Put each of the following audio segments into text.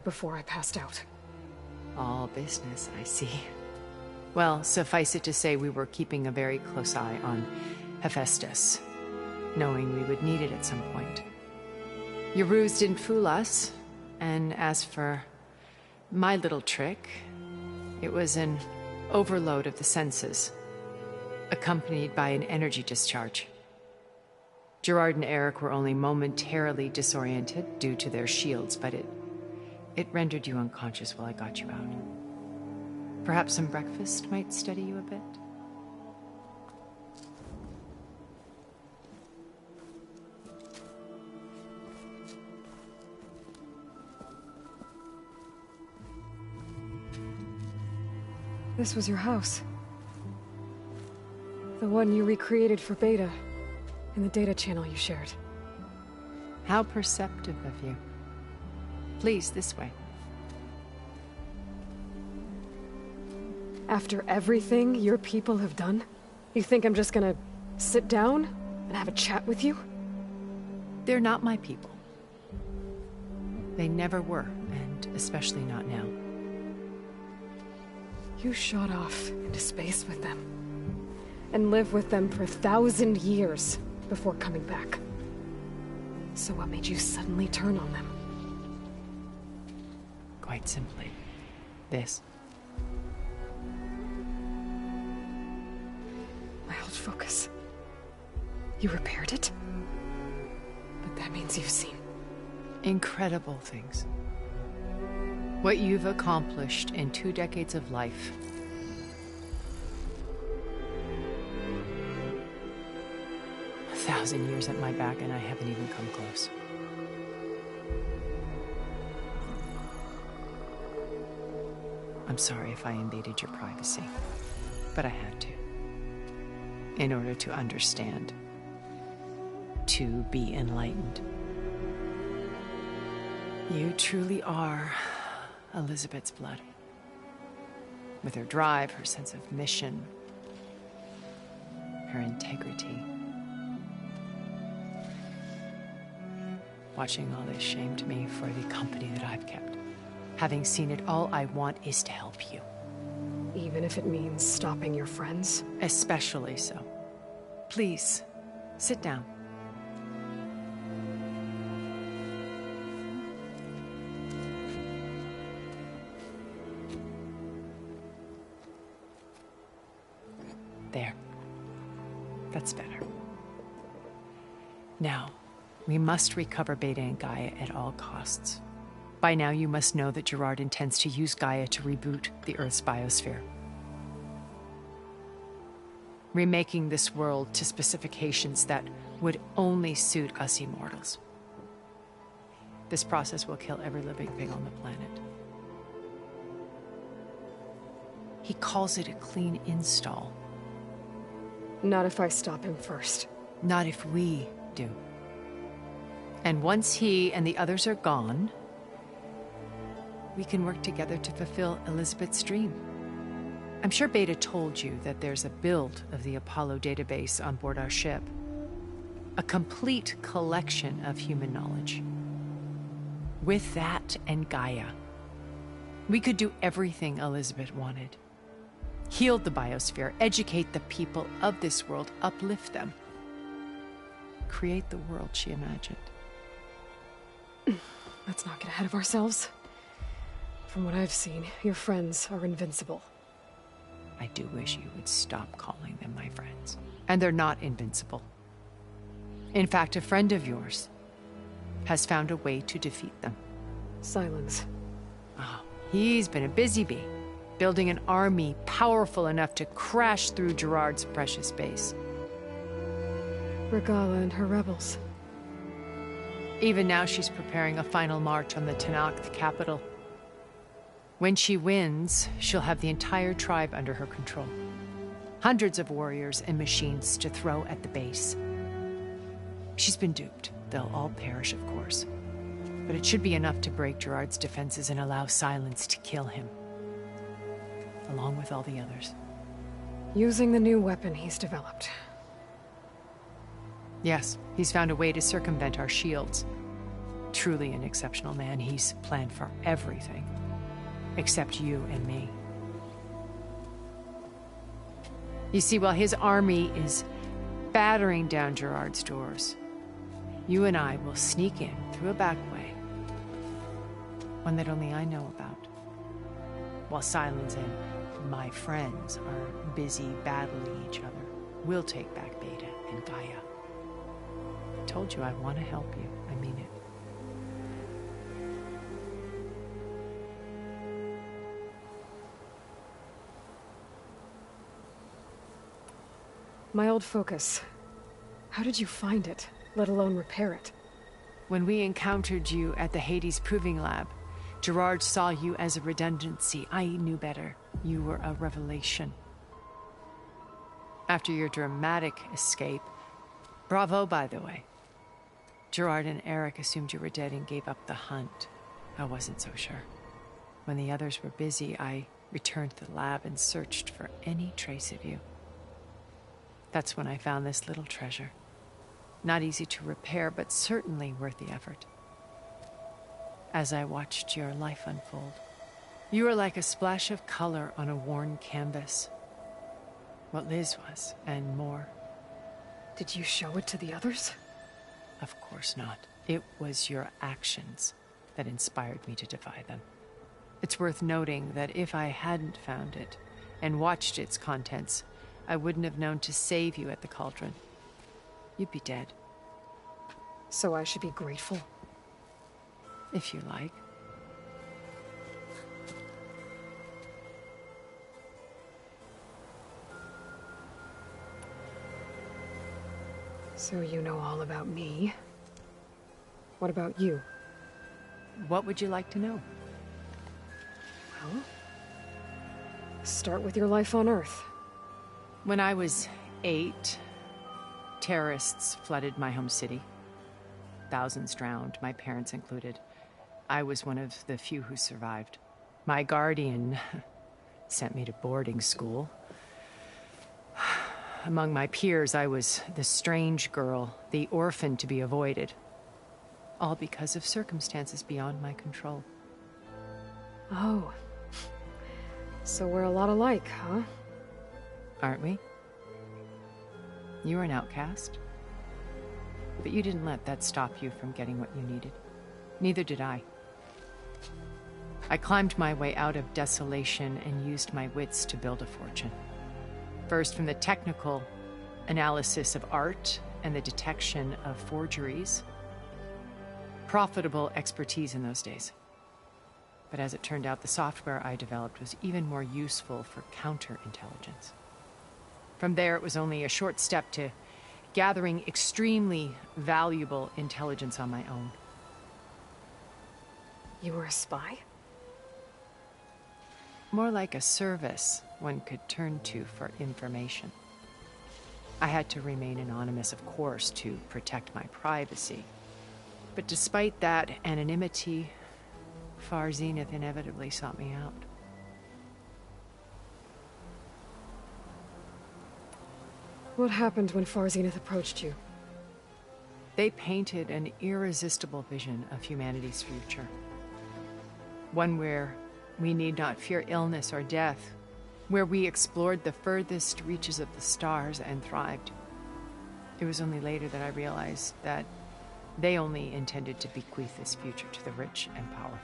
before I passed out. All business, I see. Well, suffice it to say we were keeping a very close eye on Hephaestus, knowing we would need it at some point. Your ruse didn't fool us, and as for my little trick, it was an overload of the senses, accompanied by an energy discharge. Gerard and Eric were only momentarily disoriented due to their shields, but it rendered you unconscious while I got you out. Perhaps some breakfast might steady you a bit? This was your house. The one you recreated for Beta, in the data channel you shared. How perceptive of you. Please, this way. After everything your people have done, you think I'm just gonna sit down and have a chat with you? They're not my people. They never were, and especially not now. You shot off into space with them, and lived with them for 1,000 years before coming back. So what made you suddenly turn on them? Quite simply, this. My old focus. You repaired it? But that means you've seen incredible things. What you've accomplished in 2 decades of life. A 1,000 years at my back and I haven't even come close. I'm sorry if I invaded your privacy, but I had to. In order to understand. To be enlightened. You truly are Elizabeth's blood. With her drive, her sense of mission, her integrity. Watching all this shamed me for the company that I've kept. Having seen it, all I want is to help you. Even if it means stopping your friends? Especially so. Please, sit down. There. That's better. Now, we must recover Beta and Gaia at all costs. By now, you must know that Gerard intends to use Gaia to reboot the Earth's biosphere. Remaking this world to specifications that would only suit us immortals. This process will kill every living thing on the planet. He calls it a clean install. Not if I stop him first. Not if we do. And once he and the others are gone, we can work together to fulfill Elizabeth's dream. I'm sure Beta told you that there's a build of the Apollo database on board our ship. A complete collection of human knowledge. With that and Gaia, we could do everything Elizabeth wanted. Heal the biosphere, educate the people of this world, uplift them. Create the world she imagined. Let's not get ahead of ourselves. From what I've seen, your friends are invincible. I do wish you would stop calling them my friends. And they're not invincible. In fact, a friend of yours has found a way to defeat them. Silence. Oh, he's been a busy bee, building an army powerful enough to crash through Gerard's precious base. Regala and her rebels. Even now, she's preparing a final march on the Tanakh capital. When she wins, she'll have the entire tribe under her control. Hundreds of warriors and machines to throw at the base. She's been duped. They'll all perish, of course. But it should be enough to break Gerard's defenses and allow Silence to kill him. Along with all the others. Using the new weapon he's developed. Yes, he's found a way to circumvent our shields. Truly an exceptional man. He's planned for everything, except you and me. You see, while his army is battering down Gerard's doors, you and I will sneak in through a back way, one that only I know about, while Silence and my friends are busy battling each other. We'll take back Beta and Gaia. I told you I want to help you. I mean it. My old focus. How did you find it, let alone repair it? When we encountered you at the Hades Proving Lab, Gerard saw you as a redundancy. I knew better. You were a revelation. After your dramatic escape, bravo, by the way, Gerard and Eric assumed you were dead and gave up the hunt. I wasn't so sure. When the others were busy, I returned to the lab and searched for any trace of you. That's when I found this little treasure. Not easy to repair, but certainly worth the effort. As I watched your life unfold, you were like a splash of color on a worn canvas. What Liz was, and more. Did you show it to the others? Of course not. It was your actions that inspired me to defy them. It's worth noting that if I hadn't found it and watched its contents, I wouldn't have known to save you at the cauldron. You'd be dead. So I should be grateful? If you like. So you know all about me. What about you? What would you like to know? Well, start with your life on Earth. When I was 8, terrorists flooded my home city. Thousands drowned, my parents included. I was one of the few who survived. My guardian sent me to boarding school. Among my peers, I was the strange girl, the orphan to be avoided. All because of circumstances beyond my control. Oh. So we're a lot alike, huh? Aren't we? You were an outcast. But you didn't let that stop you from getting what you needed. Neither did I. I climbed my way out of desolation and used my wits to build a fortune. First, from the technical analysis of art and the detection of forgeries. Profitable expertise in those days. But as it turned out, the software I developed was even more useful for counterintelligence. From there, it was only a short step to gathering extremely valuable intelligence on my own. You were a spy? More like a service one could turn to for information. I had to remain anonymous, of course, to protect my privacy. But despite that anonymity, Far Zenith inevitably sought me out. What happened when Far Zenith approached you? They painted an irresistible vision of humanity's future. One where we need not fear illness or death, where we explored the furthest reaches of the stars and thrived. It was only later that I realized that they only intended to bequeath this future to the rich and powerful.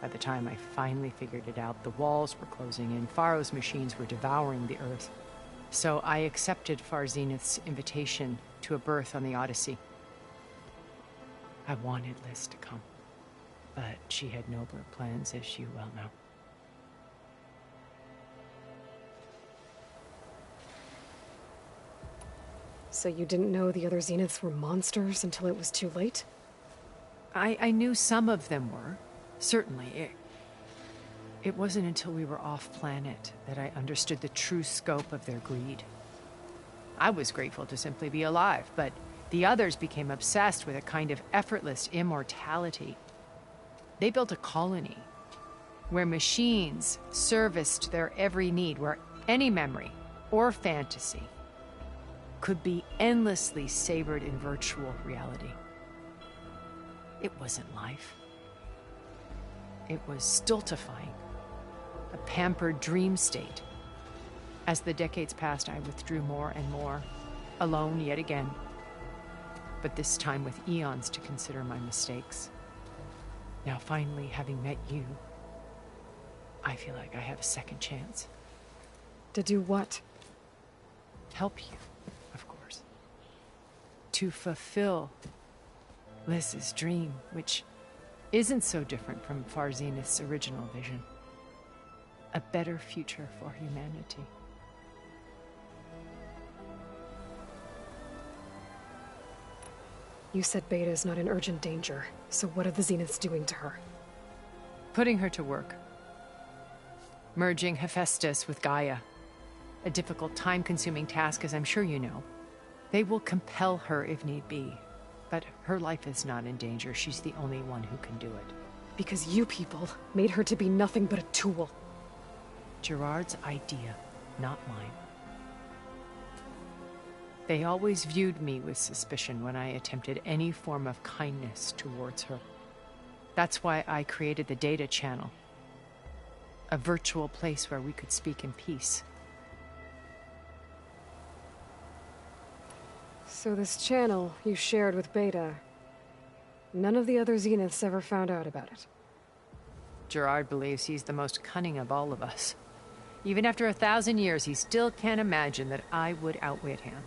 By the time I finally figured it out, the walls were closing in, Pharaoh's machines were devouring the earth. So I accepted Far Zenith's invitation to a berth on the Odyssey. I wanted Liz to come, but she had nobler plans, as you well know. So you didn't know the other Zeniths were monsters until it was too late? I knew some of them were, certainly. It wasn't until we were off-planet that I understood the true scope of their greed. I was grateful to simply be alive, but the others became obsessed with a kind of effortless immortality. They built a colony where machines serviced their every need, where any memory or fantasy could be endlessly savored in virtual reality. It wasn't life. It was stultifying, a pampered dream state. As the decades passed, I withdrew more and more, alone yet again, but this time with eons to consider my mistakes. Now finally, having met you, I feel like I have a second chance. To do what? Help you, of course. To fulfill Liz's dream, which isn't so different from Far Zenith's original vision. A better future for humanity. You said Beta is not in urgent danger, so what are the Zeniths doing to her? Putting her to work. Merging Hephaestus with Gaia. A difficult, time-consuming task, as I'm sure you know. They will compel her if need be. But her life is not in danger. She's the only one who can do it. Because you people made her to be nothing but a tool. Gerard's idea, not mine. They always viewed me with suspicion when I attempted any form of kindness towards her. That's why I created the data channel. A virtual place where we could speak in peace. So this channel you shared with Beta, none of the other Zeniths ever found out about it. Gerard believes he's the most cunning of all of us. Even after 1,000 years, he still can't imagine that I would outwit him.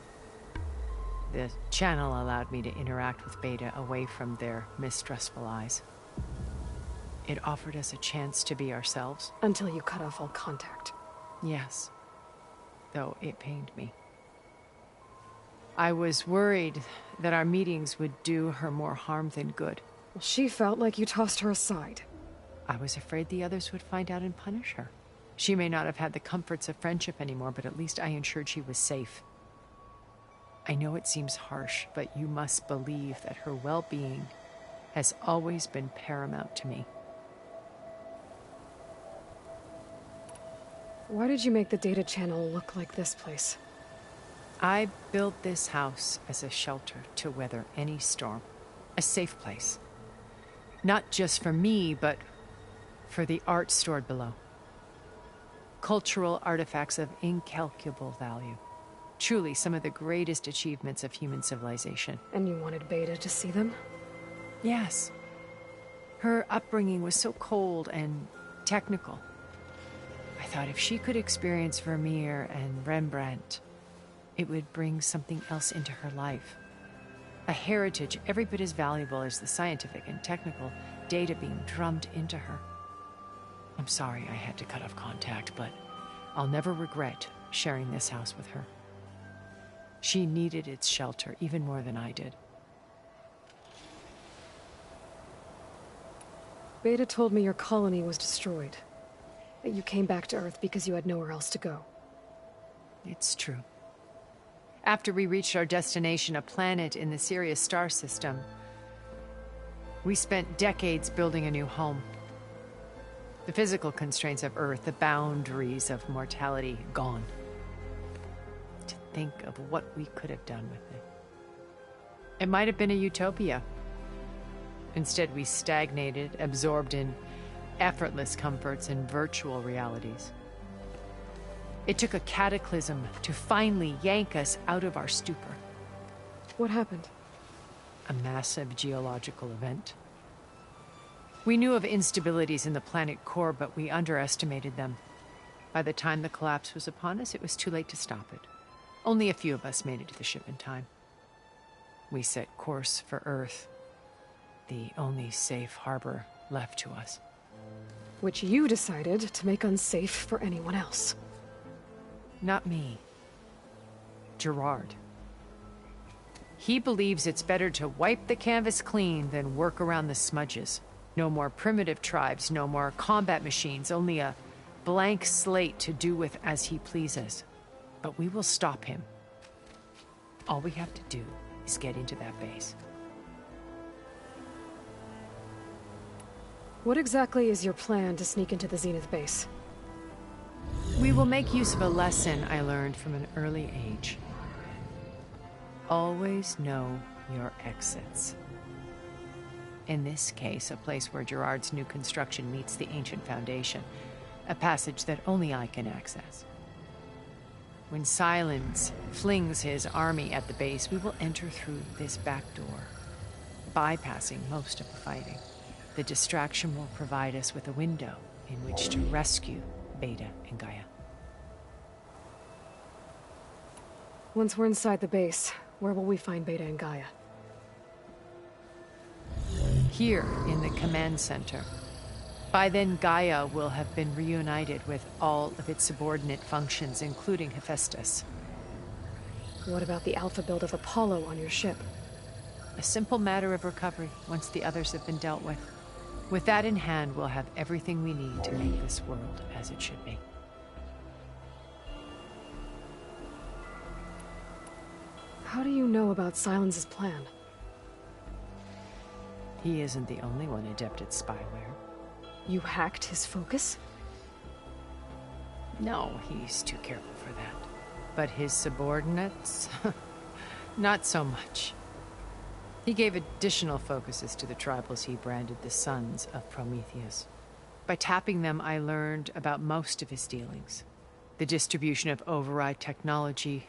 The channel allowed me to interact with Beta away from their mistrustful eyes. It offered us a chance to be ourselves. Until you cut off all contact. Yes, though it pained me. I was worried that our meetings would do her more harm than good. Well, she felt like you tossed her aside. I was afraid the others would find out and punish her. She may not have had the comforts of friendship anymore, but at least I ensured she was safe. I know it seems harsh, but you must believe that her well-being has always been paramount to me. Why did you make the data channel look like this place? I built this house as a shelter to weather any storm. A safe place. Not just for me, but for the art stored below. Cultural artifacts of incalculable value. Truly some of the greatest achievements of human civilization. And you wanted Beta to see them? Yes. Her upbringing was so cold and technical. I thought if she could experience Vermeer and Rembrandt, it would bring something else into her life. A heritage every bit as valuable as the scientific and technical data being drummed into her. I'm sorry I had to cut off contact, but I'll never regret sharing this house with her. She needed its shelter even more than I did. Beta told me your colony was destroyed. That you came back to Earth because you had nowhere else to go. It's true. After we reached our destination, a planet in the Sirius star system, we spent decades building a new home. The physical constraints of Earth, the boundaries of mortality, gone. To think of what we could have done with it. It might have been a utopia. Instead, we stagnated, absorbed in effortless comforts and virtual realities. It took a cataclysm to finally yank us out of our stupor. What happened? A massive geological event. We knew of instabilities in the planet core, but we underestimated them. By the time the collapse was upon us, it was too late to stop it. Only a few of us made it to the ship in time. We set course for Earth, the only safe harbor left to us. Which you decided to make unsafe for anyone else. Not me. Gerard. He believes it's better to wipe the canvas clean than work around the smudges. No more primitive tribes, no more combat machines, only a blank slate to do with as he pleases. But we will stop him. All we have to do is get into that base. What exactly is your plan to sneak into the Zenith base? We will make use of a lesson I learned from an early age. Always know your exits. in this case, a place where Gerard's new construction meets the ancient foundation, a passage that only I can access. When Silence flings his army at the base, we will enter through this back door, bypassing most of the fighting. The distraction will provide us with a window in which to rescue Beta and Gaia. Once we're inside the base, where will we find Beta and Gaia? Here in the command center. By then, Gaia will have been reunited with all of its subordinate functions, including Hephaestus. What about the alpha build of Apollo on your ship? A simple matter of recovery once the others have been dealt with. With that in hand, we'll have everything we need to make this world as it should be. How do you know about Silence's plan? He isn't the only one adept at spyware. You hacked his focus? No, he's too careful for that. But his subordinates? Not so much. He gave additional focuses to the tribals he branded the Sons of Prometheus. By tapping them, I learned about most of his dealings. The distribution of override technology,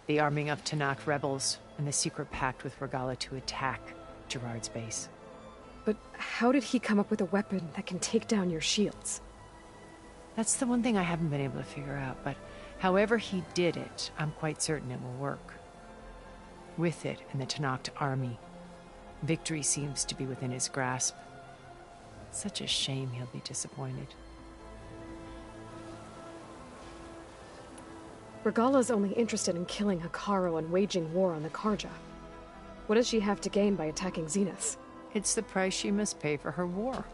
the arming of Tanakh rebels, and the secret pact with Regala to attack Gerard's base. But how did he come up with a weapon that can take down your shields? That's the one thing I haven't been able to figure out, but however he did it, I'm quite certain it will work. With it and the Tanakh army, victory seems to be within his grasp. Such a shame he'll be disappointed. Regala's only interested in killing Hekarro and waging war on the Karja. What does she have to gain by attacking Zeniths? It's the price she must pay for her war.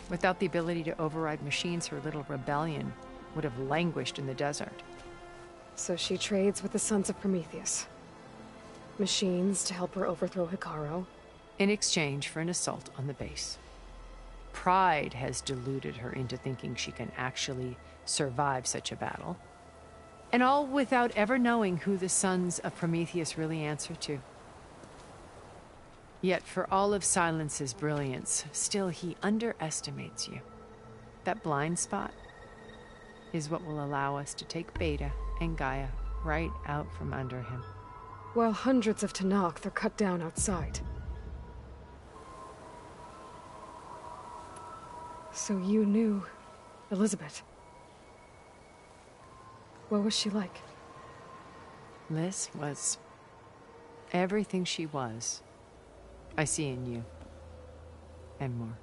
Without the ability to override machines, her little rebellion would have languished in the desert. So she trades with the Sons of Prometheus. Machines to help her overthrow Hekarro. In exchange for an assault on the base. Pride has deluded her into thinking she can actually survive such a battle. And all without ever knowing who the Sons of Prometheus really answer to. Yet for all of Silence's brilliance, still he underestimates you. That blind spot is what will allow us to take Beta and Gaia right out from under him. While hundreds of Tanakh are cut down outside. So you knew Elizabeth. What was she like? Liz was everything she was. I see in you. And more.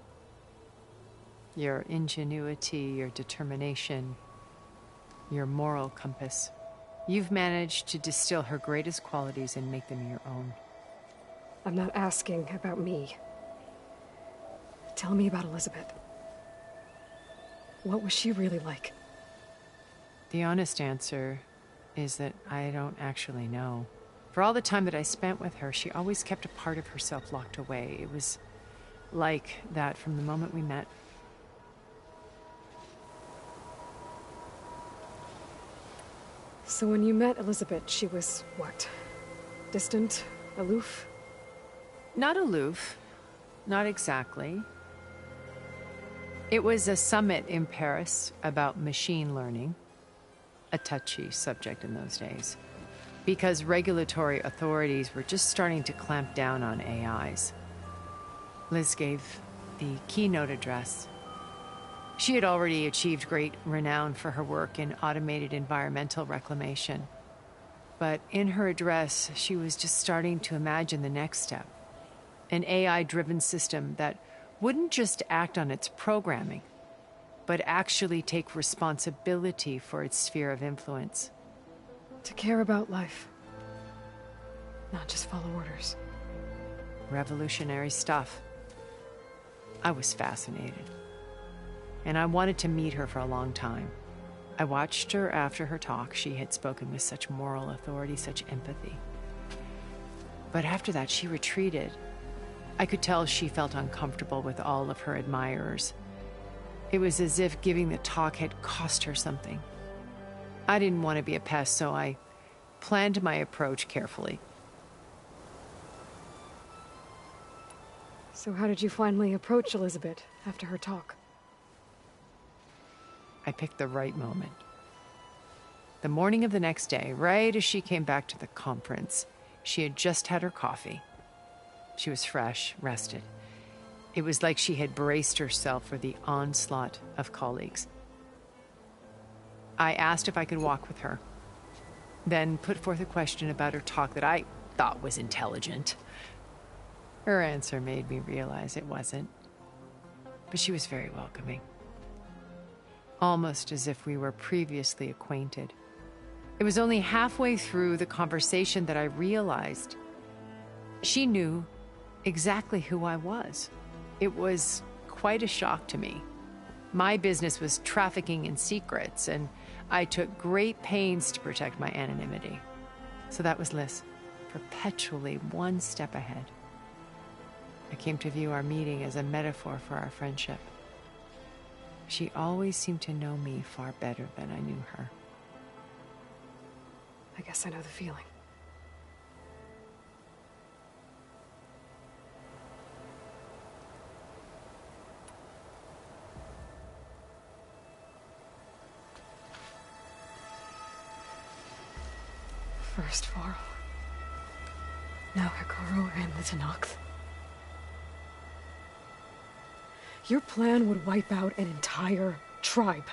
Your ingenuity, your determination, your moral compass. You've managed to distill her greatest qualities and make them your own. I'm not asking about me. Tell me about Elizabeth. What was she really like? The honest answer is that I don't actually know. For all the time that I spent with her, she always kept a part of herself locked away. It was like that from the moment we met. So when you met Elizabeth, she was what? Distant? Aloof? Not aloof. Not exactly. It was a summit in Paris about machine learning. A touchy subject in those days. Because regulatory authorities were just starting to clamp down on AIs. Liz gave the keynote address. She had already achieved great renown for her work in automated environmental reclamation. But in her address, she was just starting to imagine the next step. An AI-driven system that wouldn't just act on its programming, but actually take responsibility for its sphere of influence. To care about life. Not just follow orders. Revolutionary stuff. I was fascinated. And I wanted to meet her for a long time. I watched her after her talk. She had spoken with such moral authority, such empathy. But after that, she retreated. I could tell she felt uncomfortable with all of her admirers. It was as if giving the talk had cost her something. I didn't want to be a pest, so I planned my approach carefully. So how did you finally approach Elizabeth after her talk? I picked the right moment. The morning of the next day, right as she came back to the conference, she had just had her coffee. She was fresh, rested. It was like she had braced herself for the onslaught of colleagues. I asked if I could walk with her, then put forth a question about her talk that I thought was intelligent. Her answer made me realize it wasn't, but she was very welcoming. Almost as if we were previously acquainted. It was only halfway through the conversation that I realized she knew exactly who I was. It was quite a shock to me. My business was trafficking in secrets, and I took great pains to protect my anonymity. So that was Liz, perpetually one step ahead. I came to view our meeting as a metaphor for our friendship. She always seemed to know me far better than I knew her. I guess I know the feeling. First Varl, now Hikaru and the Tenakth. Your plan would wipe out an entire tribe.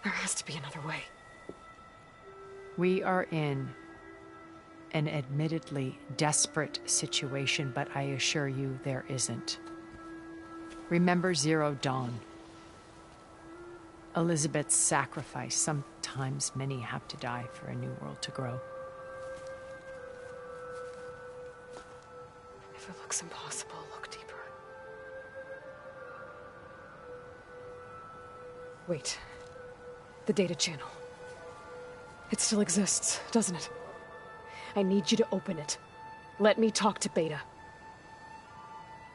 There has to be another way. We are in an admittedly desperate situation, but I assure you there isn't. Remember Zero Dawn. Elizabeth's sacrifice. Sometimes many have to die for a new world to grow. If it looks impossible, look deeper. Wait. The data channel. It still exists, doesn't it? I need you to open it. Let me talk to Beta.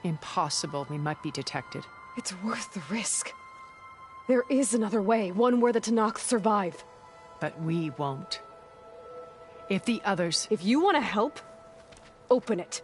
Impossible. We might be detected. It's worth the risk. There is another way, one where the Tenakth survive. But we won't. If the others... If you want to help, open it.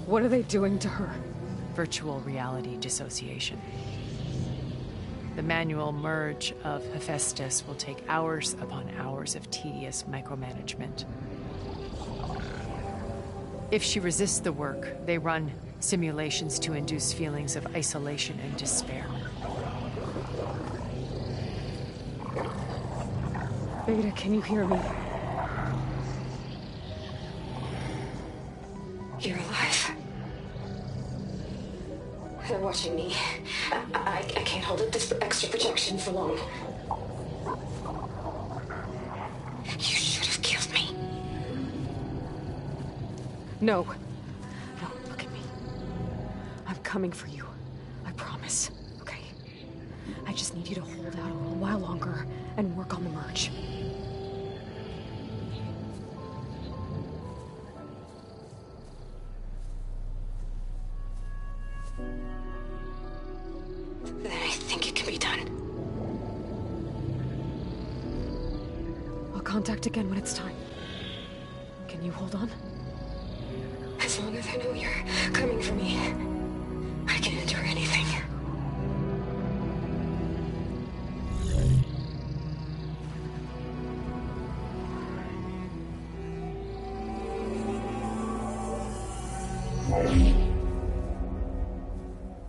What are they doing to her? Virtual reality dissociation. The manual merge of Hephaestus will take hours upon hours of tedious micromanagement. If she resists the work, they run simulations to induce feelings of isolation and despair. Beta, can you hear me? You're alive. They're watching me. I can't hold up this extra protection for long. You should have killed me. No. No, look at me. I'm coming for you. I promise, okay? I just need you to hold out a little while longer and work on the merge. Then I think it can be done. I'll contact again when it's time. Can you hold on? As long as I know you're coming for me, I can endure anything.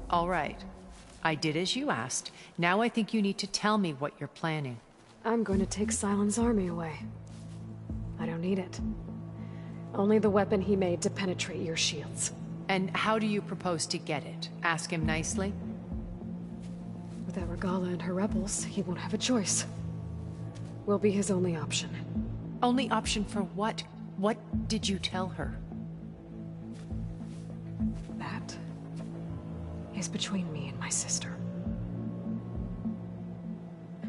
All right. I did as you asked. Now I think you need to tell me what you're planning. I'm going to take Silent's army away. I don't need it. Only the weapon he made to penetrate your shields. And how do you propose to get it? Ask him nicely? Without Regala and her rebels, he won't have a choice. We'll be his only option. Only option for what? What did you tell her? That is between me and my sister.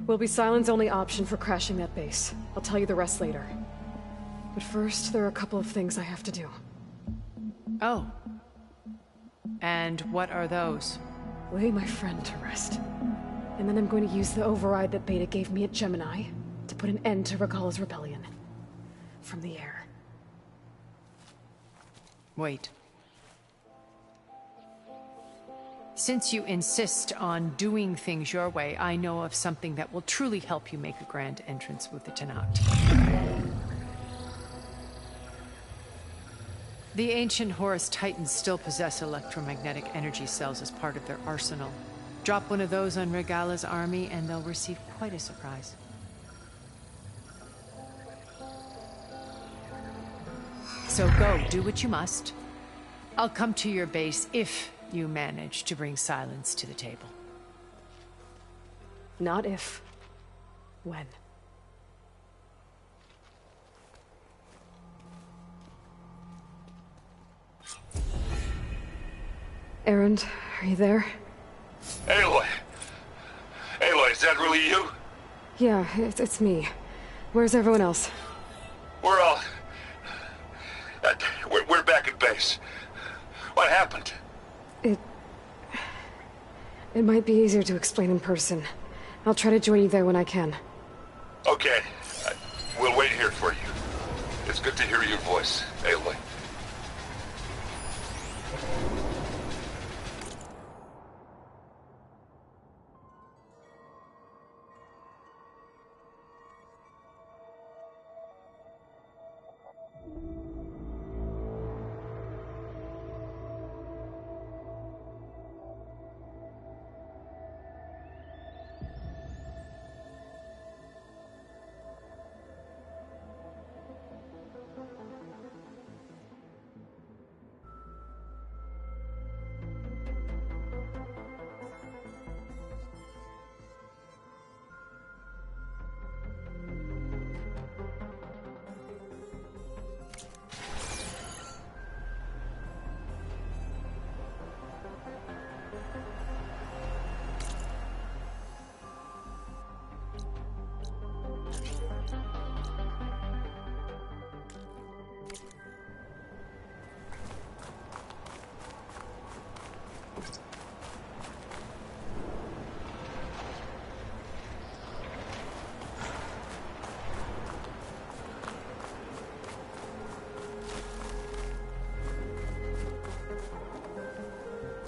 We'll be Sylens' only option for crashing that base. I'll tell you the rest later. But first, there are a couple of things I have to do. Oh. And what are those? Lay my friend to rest. And then I'm going to use the override that Beta gave me at Gemini to put an end to Regala's rebellion. From the air. Wait. Since you insist on doing things your way, I know of something that will truly help you make a grand entrance with the Tenat. The ancient Horus Titans still possess electromagnetic energy cells as part of their arsenal. Drop one of those on Regala's army and they'll receive quite a surprise. So go, do what you must. I'll come to your base if you manage to bring Sylens to the table. Not if. When. Erend, are you there? Aloy! Aloy, is that really you? Yeah, it's me. Where's everyone else? We're all... We're back at base. What happened? It might be easier to explain in person. I'll try to join you there when I can. Okay. We'll wait here for you. It's good to hear your voice, Aloy.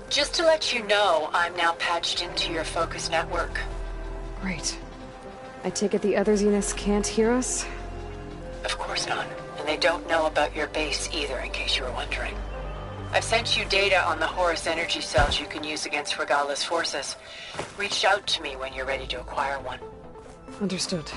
Just to let you know, I'm now patched into your focus network. Great. I take it the other Zeniths can't hear us? Of course not. And they don't know about your base either, in case you were wondering. I've sent you data on the Horus energy cells you can use against Regala's forces. Reach out to me when you're ready to acquire one. Understood.